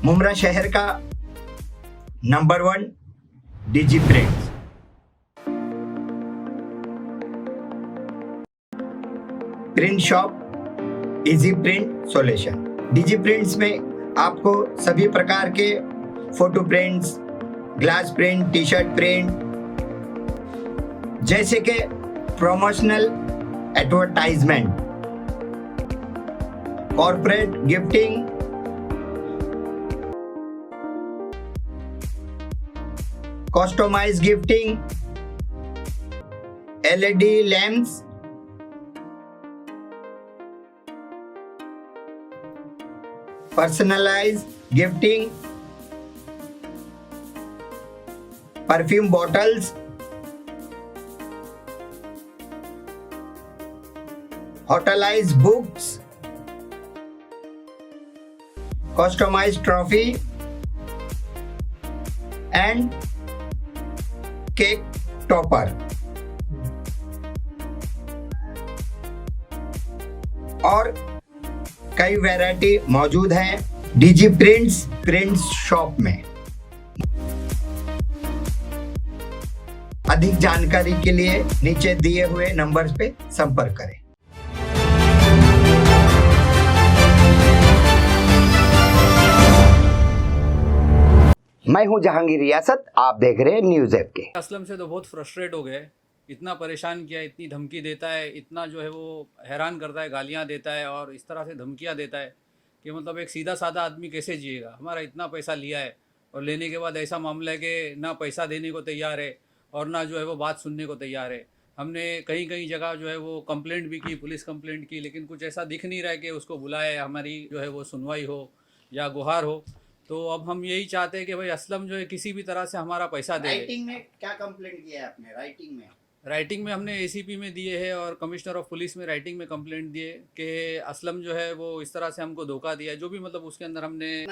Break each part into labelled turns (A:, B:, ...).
A: मुमरा शहर का number 1 DG prints. Print shop easy print solution. DG prints में आपको सभी प्रकार के photo prints, glass print, T shirt print, जैसे कि promotional advertisement, corporate gifting, customize gifting, LED lamps, personalize gifting, perfume bottles, होटलाइज books, customize trophy and cake topper और कई वैरायटी मौजूद है डीजी प्रिंट्स शॉप में। अधिक जानकारी के लिए नीचे दिए हुए नंबर्स पे संपर्क करें। मैं हूं जहांगीर रियासत, आप देख रहे हैं न्यूज़ ऐप के।
B: असलम से तो बहुत फ्रस्ट्रेट हो गए, इतना परेशान किया, इतनी धमकी देता है, इतना जो है वो हैरान करता है, गालियां देता है और इस तरह से धमकियां देता है कि मतलब एक सीधा साधा आदमी कैसे जिएगा। हमारा इतना पैसा लिया है और लेने के बाद ऐसा मामला है कि ना पैसा देने को तैयार है और ना जो है वो बात सुनने को तैयार है। हमने कहीं कहीं जगह जो है वो कंप्लेंट भी की, पुलिस कंप्लेंट की, लेकिन कुछ ऐसा दिख नहीं रहा है कि उसको बुलाए, हमारी जो है वो सुनवाई हो या गुहार हो। तो अब हम यही चाहते हैं कि भाई असलम जो है किसी भी तरह से हमारा पैसा दे।
A: राइटिंग में क्या कंप्लेंट किया है आपने?
B: राइटिंग में हमने एसीपी में दिए है और कमिश्नर ऑफ पुलिस में राइटिंग में कंप्लेंट दिए कि असलम जो है वो इस तरह से हमको धोखा दिया, जो भी मतलब उसके अंदर हमने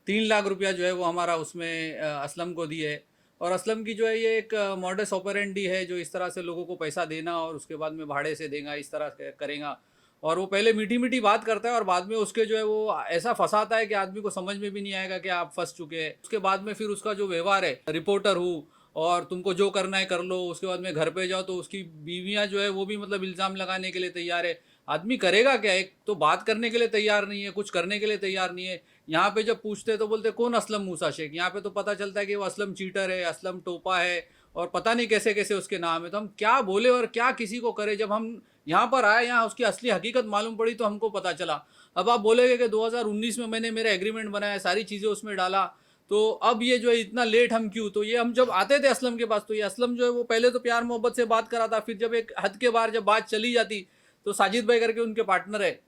B: 3 लाख रुपया जो है वो हमारा उसमें असलम को दिए। और असलम की जो है ये एक मॉडस ऑपरेंडी है, जो इस तरह से लोगों को पैसा देना और उसके बाद में भाड़े से देगा, इस तरह करेगा। और वो पहले मीठी मीठी बात करता है और बाद में उसके जो है वो ऐसा फंसाता है कि आदमी को समझ में भी नहीं आएगा कि आप फंस चुके हैं। उसके बाद में फिर उसका जो व्यवहार है, रिपोर्टर हूँ और तुमको जो करना है कर लो, उसके बाद में घर पे जाओ तो उसकी बीवियाँ जो है वो भी मतलब इल्ज़ाम लगाने के लिए तैयार है। आदमी करेगा क्या? एक तो बात करने के लिए तैयार नहीं है, कुछ करने के लिए तैयार नहीं है। यहाँ पे जब पूछते तो बोलते कौन असलम मूसा शेख। यहाँ पे तो पता चलता है कि वो असलम चीटर है, असलम टोपा है और पता नहीं कैसे कैसे उसके नाम है। तो हम क्या बोले और क्या किसी को करे? जब हम यहाँ पर आए, यहाँ उसकी असली हकीकत मालूम पड़ी तो हमको पता चला। अब आप बोलेंगे कि 2019 में मैंने मेरा एग्रीमेंट बनाया, सारी चीज़ें उसमें डाला, तो अब ये जो है इतना लेट हम क्यों? तो ये हम जब आते थे असलम के पास तो ये असलम जो है वो पहले तो प्यार मोहब्बत से बात कराता, फिर जब एक हद के बाहर जब बात चली जाती तो साजिद भाई करके उनके पार्टनर है,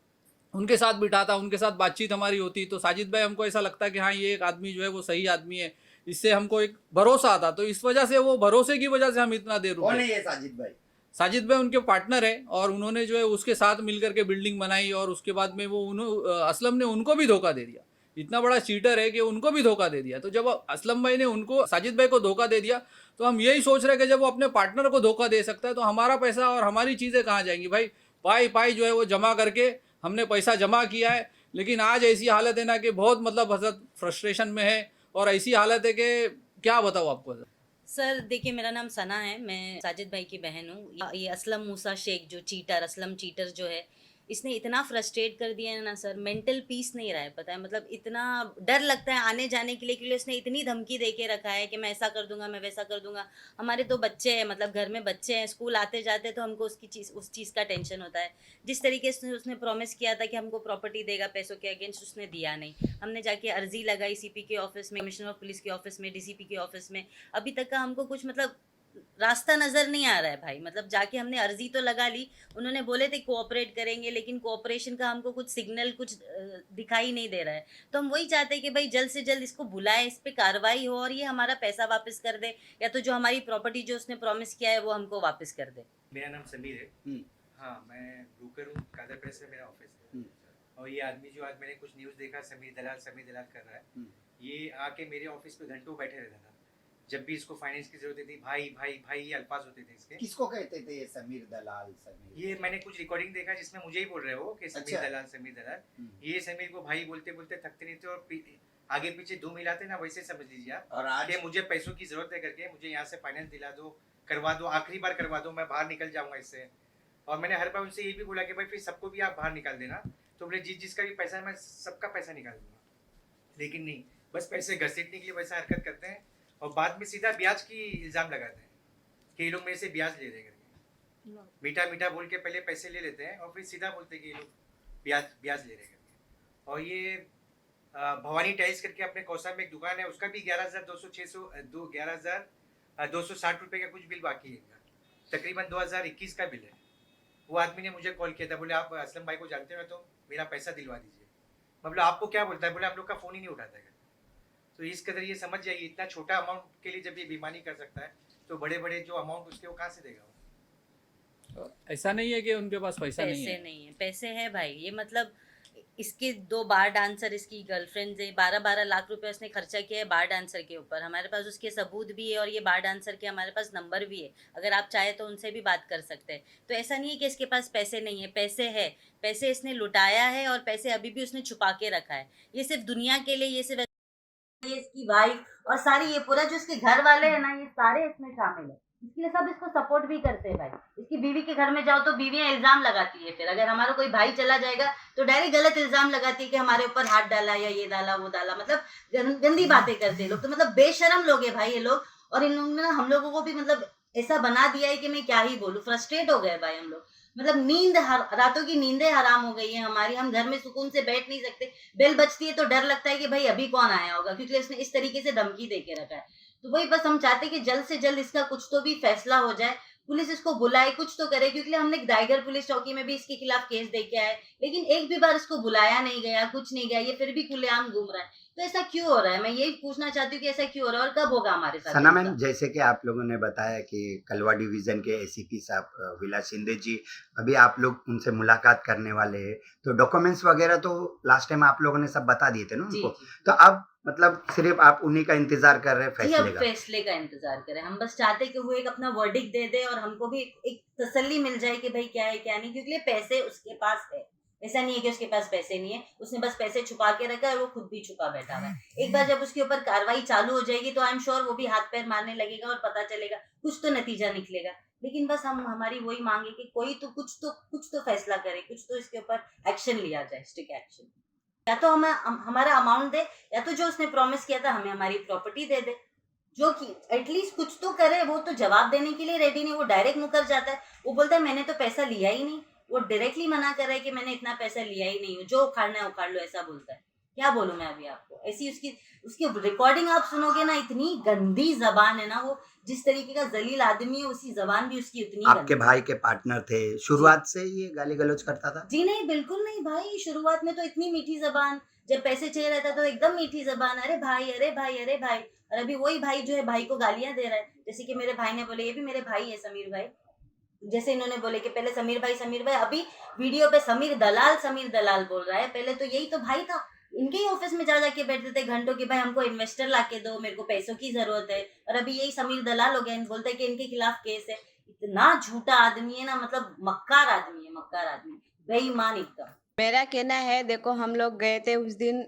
B: उनके साथ बिठाता, उनके साथ बातचीत हमारी होती। तो साजिद भाई हमको ऐसा लगता कि हाँ ये एक आदमी जो है वो सही आदमी है, इससे हमको एक भरोसा आता। तो इस वजह से, वो भरोसे की वजह से हम इतना देर रुके।
A: कौन है ये साजिद भाई?
B: साजिद भाई उनके पार्टनर है और उन्होंने जो है उसके साथ मिलकर के बिल्डिंग बनाई और उसके बाद में वो असलम ने उनको भी धोखा दे दिया। इतना बड़ा चीटर है कि उनको भी धोखा दे दिया। तो जब असलम भाई ने उनको, साजिद भाई को धोखा दे दिया, तो हम यही सोच रहे हैं कि जब वो अपने पार्टनर को धोखा दे सकता है तो हमारा पैसा और हमारी चीज़ें कहाँ जाएंगी भाई? पाई पाई जो है वो जमा करके हमने पैसा जमा किया है, लेकिन आज ऐसी हालत है ना कि बहुत मतलब हसरत फ्रस्ट्रेशन में है और ऐसी हालत है कि क्या बताऊँ आपको।
C: सर देखिए, मेरा नाम सना है, मैं साजिद भाई की बहन हूँ। ये असलम मूसा शेख जो चीटर, असलम चीटर जो है, इसने इतना फ्रस्ट्रेट कर दिया है ना सर, मेंटल पीस नहीं रहा है, पता है मतलब इतना डर लगता है आने जाने के लिए उसने इतनी धमकी दे के रखा है कि मैं ऐसा कर दूंगा, मैं वैसा कर दूंगा। हमारे तो बच्चे हैं, मतलब घर में बच्चे हैं, स्कूल आते जाते तो हमको उस चीज़ का टेंशन होता है। जिस तरीके से उसने प्रॉमिस किया था कि हमको प्रॉपर्टी देगा पैसों के अगेंस्ट, उसने दिया नहीं। हमने जाके अर्जी लगाई सीपी के ऑफिस में, कमिश्नर ऑफ पुलिस के ऑफिस में, डीसीपी के ऑफिस में, अभी तक का हमको कुछ मतलब रास्ता नज़र नहीं आ रहा है भाई। मतलब जाके हमने अर्जी तो लगा ली, उन्होंने बोले थे कोऑपरेट करेंगे, लेकिन कोऑपरेशन का हमको कुछ सिग्नल कुछ दिखाई नहीं दे रहा है। तो हम वही चाहते हैं कि भाई जल्द से जल्द इसको बुलाए, इस पर कार्रवाई हो और ये हमारा पैसा वापस कर दे, या तो जो हमारी प्रॉपर्टी जो उसने प्रॉमिस किया है वो हमको वापस कर दे।
D: मेरा नाम समीर है। हाँ, मैं ब्रोकर हूँ, कादर प्रेस में मेरा ऑफिस है। और ये आदमी जो आज मैंने कुछ न्यूज़ देखा, समीर दलाल कर रहा है, ये आके मेरे ऑफिस पे घंटों बैठे रहता था। जब भी इसको फाइनेंस की जरूरत थी, भाई भाई भाई ये अल्फाज होते थे इसके।
A: किसको कहते थे ये समीर दलाल समीर?
D: ये मैंने कुछ रिकॉर्डिंग देखा जिसमें मुझे ही बोल रहे हो कि समीर
A: अच्छा।
D: दलाल समीर दलाल।
A: हम्म।
D: ये समीर को भाई बोलते बोलते थकते नहीं थे और आगे पीछे दो मिलाते ना, वैसे समझ लीजिए आप
A: और आज
D: कि मुझे पैसों की जरूरत है करके मुझे यहाँ से फाइनेंस दिला दो, करवा दो, आखिरी बार करवा दो, मैं बाहर निकल जाऊंगा इससे। और मैंने हर बार उनसे ये भी बोला कि भाई फिर सबको भी आप बाहर निकाल देना, तो बोले जिसका भी पैसा है मैं सबका पैसा निकाल दूंगा। लेकिन नहीं, बस पैसे घसीटने के लिए वैसा हरकत करते हैं और बाद में सीधा ब्याज की इल्ज़ाम लगाते हैं कि ये लोग मेरे से ब्याज ले रहे हैं करके। मीठा मीठा बोल के पहले पैसे ले लेते हैं और फिर सीधा बोलते हैं कि ये लोग ब्याज ले रहे हैं करके। और ये भवानी टाइल्स करके अपने कौसा में एक दुकान है, उसका भी 11,260 रुपये का कुछ बिल बाकी है इनका, तकरीबन 2021 का बिल है। वो आदमी ने मुझे कॉल किया था, बोले आप असलम भाई को जानते हो तो मेरा पैसा दिलवा दीजिए। मतलब आपको क्या बोलता है, बोले हम लोग का फ़ोन ही नहीं उठाता है। तो इस कदर ये समझ जाइए, इतना छोटा अमाउंट के लिए जब ये बेईमानी कर सकता है तो बड़े बड़े जो अमाउंट उसके वो कहाँ से देगा वो?
B: ऐसा नहीं है कि उनके पास पैसा नहीं
C: पैसे
B: है।
C: नहीं है, पैसे है भाई। ये मतलब इसके 2 बार डांसर, इसकी गर्लफ्रेंड है, 12-12 लाख रुपए उसने खर्चा किया है बार डांसर के ऊपर। हमारे पास उसके सबूत भी है और ये बार डांसर के हमारे पास नंबर भी है, अगर आप चाहे तो उनसे भी बात कर सकते हैं। तो ऐसा नहीं है कि इसके पास पैसे नहीं है, पैसे है। पैसे इसने लुटाया है और पैसे अभी भी उसने छुपा के रखा है। ये सिर्फ दुनिया के लिए, ये सिर्फ ये इसकी वाइफ और सारी ये पूरा जो इसके घर वाले हैं ना, ये सारे इसमें शामिल है। इसके लिए सब इसको सपोर्ट भी करते हैं भाई। इसकी बीवी के घर में जाओ तो बीवियां इल्जाम लगाती है, फिर अगर हमारा कोई भाई चला जाएगा तो डायरेक्ट गलत इल्जाम लगाती है कि हमारे ऊपर हाथ डाला या ये डाला वो डाला, मतलब गंदी बातें करते हैं लोग। तो मतलब बेशरम लोग है भाई ये लोग। और इन लोगों ने हम लोगों को भी मतलब ऐसा बना दिया है कि मैं क्या ही बोलूं, फ्रस्ट्रेट हो गए भाई हम लोग। मतलब रातों की नींदें हराम हो गई है हमारी। हम घर में सुकून से बैठ नहीं सकते, बेल बजती है तो डर लगता है कि भाई अभी कौन आया होगा, क्योंकि इसने इस तरीके से धमकी दे के रखा है। तो वही बस हम चाहते हैं कि जल्द से जल्द इसका कुछ तो भी फैसला हो जाए, पुलिस इसको बुलाए, कुछ तो करे। क्योंकि हमने रायगढ़ पुलिस चौकी में भी इसके खिलाफ केस दे के आए, लेकिन एक भी बार इसको बुलाया नहीं गया, कुछ नहीं गया। ये फिर भी खुलेआम घूम रहा है। तो ऐसा क्यों हो रहा है, मैं यही पूछना चाहती हूँ कि ऐसा क्यों हो रहा है और कब होगा हमारे साथ?
A: सना मैम, जैसे कि आप लोगों ने बताया कि कलवा डिवीजन के एसीपी साहब विलास शिंदे जी, अभी आप लोग उनसे मुलाकात करने वाले हैं, तो डॉक्यूमेंट्स वगैरह तो लास्ट टाइम आप लोगों ने सब बता दिए थे ना
C: जी,
A: उनको।
C: जी।
A: तो अब मतलब सिर्फ आप उन्हीं का इंतजार कर रहे हैं
C: जी, अब
A: फैसले का?
C: फैसले का इंतजार करें। हम बस चाहते कि वो एक अपना वर्डिक्ट दे दे और हमको भी एक तसल्ली मिल जाए कि भाई क्या है क्या नहीं। क्योंकि पैसे उसके पास है, ऐसा नहीं है कि उसके पास पैसे नहीं है। उसने बस पैसे छुपा के रखा है और वो खुद भी छुपा बैठा हुआ है। एक बार जब उसके ऊपर कार्रवाई चालू हो जाएगी तो आई एम श्योर वो भी हाथ पैर मारने लगेगा और पता चलेगा, कुछ तो नतीजा निकलेगा। लेकिन बस हमारी वही मांग है कि कोई तो कुछ तो फैसला करे, कुछ तो इसके ऊपर एक्शन लिया जाए, स्ट्रिक्ट एक्शन। या तो हमें हमारा अमाउंट दे, या तो जो उसने प्रॉमिस किया था हमें हमारी प्रॉपर्टी दे दे। जो कि एटलीस्ट कुछ तो करे। वो तो जवाब देने के लिए रेडी नहीं, वो डायरेक्ट मुकर जाता है। वो बोलता है मैंने तो पैसा लिया ही नहीं। वो डायरेक्टली मना कर रहा है कि मैंने इतना पैसा लिया ही नहीं, जो उखाड़ना है उखाड़ लो, ऐसा बोलता है। क्या बोलूं मैं अभी आपको, ऐसी उसकी रिकॉर्डिंग आप सुनोगे ना, इतनी गंदी जबान है ना। वो जिस तरीके का जलील आदमी है, उसी जबान भी उसकी उतनी
A: आपके
C: गंदी।
A: भाई के पार्टनर थे, शुरुआत से ये गाली गलौज करता था?
C: जी नहीं, बिल्कुल नहीं भाई। शुरुआत में तो इतनी मीठी जबान, जब पैसे चाहिए रहता तो एकदम मीठी जबान, अरे भाई अरे भाई अरे भाई। और अभी वही भाई जो है भाई को गालियां दे रहा है। जैसे कि मेरे भाई ने बोले, ये भी मेरे भाई है समीर भाई। जैसे इन्होंने बोले कि पहले समीर भाई, अभी वीडियो पे समीर दलाल बोल रहा है। पहले तो यही तो भाई था, इनके ही ऑफिस में जा जाके बैठते थे घंटों की, भाई हमको इन्वेस्टर लाके दो, मेरे को पैसों की जरूरत है। और अभी यही समीर दलाल हो गया, बोलते हैं कि इनके खिलाफ केस है। इतना झूठा आदमी है ना, मतलब मक्कार आदमी, बेईमान एकदम।
E: मेरा कहना है, देखो हम लोग गए थे उस दिन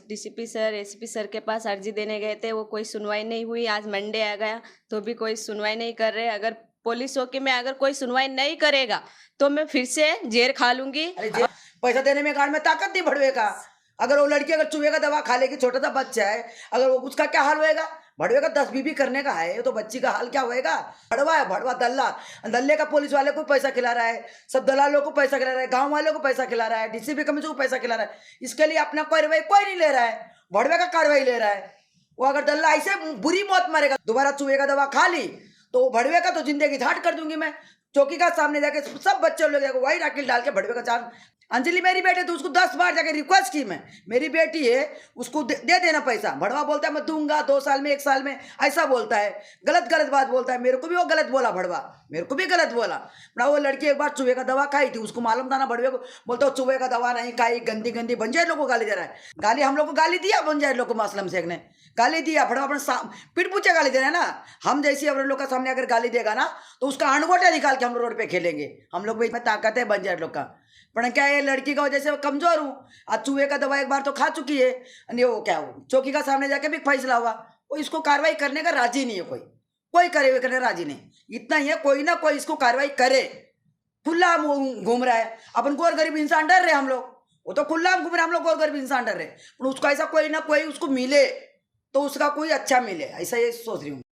E: डीसीपी सर एसीपी सर के पास अर्जी देने गए थे, वो कोई सुनवाई नहीं हुई। आज मंडे आ गया तो भी कोई सुनवाई नहीं कर रहे। अगर पुलिस चौकी में अगर कोई सुनवाई नहीं करेगा तो मैं फिर से जेल खा लूंगी।
F: पैसा देने में गाड़ में ताकत नहीं भड़वे का। अगर वो लड़की अगर चूहे का दवा खा लेगी, छोटा सा बच्चा है, अगर वो उसका क्या हाल होएगा? भड़वे का 10 बीबी करने का है तो बच्ची का हाल क्या होएगा? भड़वा है, भड़वा दल्ले का पुलिस वाले को पैसा खिला रहा है, सब दलालों को पैसा खिला रहा है, गांव वालों को पैसा खिला रहा है, डीसीपी कमिश्नर को पैसा खिला रहा है। इसके लिए अपना कार्रवाई कोई नहीं ले रहा है, भड़वे का कार्रवाई ले रहा है। वो अगर दल्ला ऐसे बुरी मौत मरेगा, दोबारा चूहे का दवा खा ली तो भड़वे का तो जिंदगी झाट कर दूंगी मैं। चौकी का सामने जाके सब बच्चे लोग वही राकिल डाल के भड़वे का चांद अंजलि मेरी बेटी, तो उसको 10 बार जाके रिक्वेस्ट की मैं, मेरी बेटी है, उसको दे देना पैसा। भड़वा बोलता है मैं दूंगा 2 साल में 1 साल में, ऐसा बोलता है, गलत बात बोलता है। मेरे को भी वो गलत बोला भड़वा, मेरे को भी गलत बोला। ना वो लड़की एक बार चूहे का दवा खाई थी, उसको मालूम था ना भड़वे को, बोलता हो चूहे का दवा नहीं खाई, गंदी बंजारी लोग को गाली दे रहा है। गाली हम लोग को गाली दिया, बंजारी लोग को असलम शेख ने गाली दिया। भड़वा अपने पीठ पूछे गाली दे रहा है ना। हम जैसी अपने लोग का सामने अगर गाली देगा ना तो उसका अणगोटा निकाल के हम लोग रोड पे खेलेंगे। हम लोग में ताकत है बंजारी लोग का। पर क्या है, लड़की का वजह से कमजोर हूँ। आज चूहे का दवा एक बार तो खा चुकी है, वो क्या हो चौकी का सामने जाके भी फैसला हुआ, वो इसको कार्रवाई करने का राजी नहीं है। कोई कार्रवाई करने राजी नहीं। इतना ही है, कोई ना कोई इसको कार्रवाई करे। खुला घूम रहा है, अपन गोर गरीब इंसान डर रहे हम लोग, वो तो खुला घूम रहे, हम लोग गोर गरीब इंसान डर रहे। उसको ऐसा कोई ना कोई उसको मिले तो उसका कोई अच्छा मिले, ऐसा ये सोच रही हूँ।